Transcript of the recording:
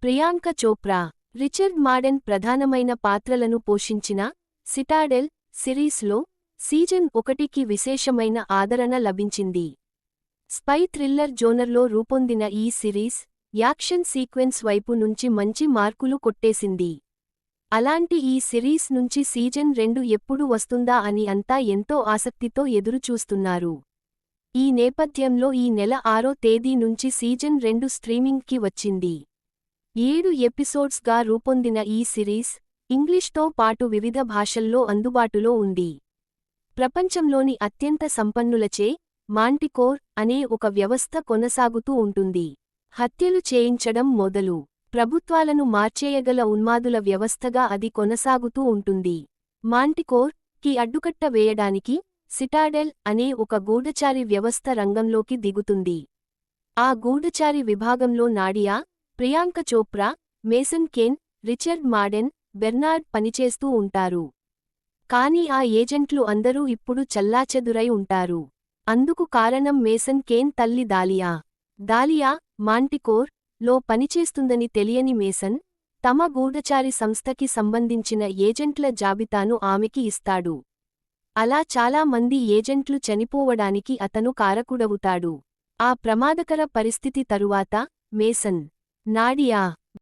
Priyanka Chopra, Richard Madden ప్రధానమైన పాత్రలను పోషించిన సిటాడెల్ సిరీస్లో సీజన్ 1కి విశేషమైన ఆదరణ లభించింది. స్పై థ్రిల్లర్ జోనర్లో రూపొందిన ఈ సిరీస్ యాక్షన్ సీక్వెన్స్ వైపు నుంచి మంచి మార్కులు కొట్టేసింది. అలాంటి ఈ సిరీస్ నుంచి సీజన్ 2 ఎప్పుడు వస్తుందా అని అంతా ఎంతో ఆసక్తితో ఎదురుచూస్తున్నారు. ఈ నేపథ్యంలో ఈ నెల 6వ తేదీ నుంచి సీజన్ 2 స్ట్రీమింగ్కి వచ్చింది. 7 ఎపిసోడ్స్గా రూపొందిన ఈ సిరీస్ ఇంగ్లీష్తో పాటు వివిధ భాషల్లో అందుబాటులో ఉంది. ప్రపంచంలోని అత్యంత సంపన్నులచే మాంటికోర్ అనే ఒక వ్యవస్థ కొనసాగుతూ ఉంటుంది. హత్యలు చేయించడం మొదలు ప్రభుత్వాలను మార్చేయగల ఉన్మాదుల వ్యవస్థగా అది కొనసాగుతూ ఉంటుంది. మాంటికోర్ కి అడ్డుకట్ట వేయడానికి సిటాడెల్ అనే ఒక గూఢచారి వ్యవస్థ రంగంలోకి దిగుతుంది. ఆ గూఢచారి విభాగంలో Nadia, Priyanka Chopra, Mason Kane, Richard Madden, Bernard పనిచేస్తూ ఉంటారు. కానీ ఆ ఏజెంట్లు అందరూ ఇప్పుడు చెల్లాచెదురై ఉంటారు. అందుకు కారణం మేసన్ కేన్ తల్లి దాలియా. దాలియా మాంటికోర్ లో పనిచేస్తుందని తెలియని మేసన్ తమ గూఢచారి సంస్థకి సంబంధించిన ఏజెంట్ల జాబితాను ఆమెకి ఇస్తాడు. అలా చాలా మంది ఏజెంట్లు చనిపోవడానికి అతను కారకుడవుతాడు. ఆ ప్రమాదకర పరిస్థితి తరువాత మేసన్, నాడియా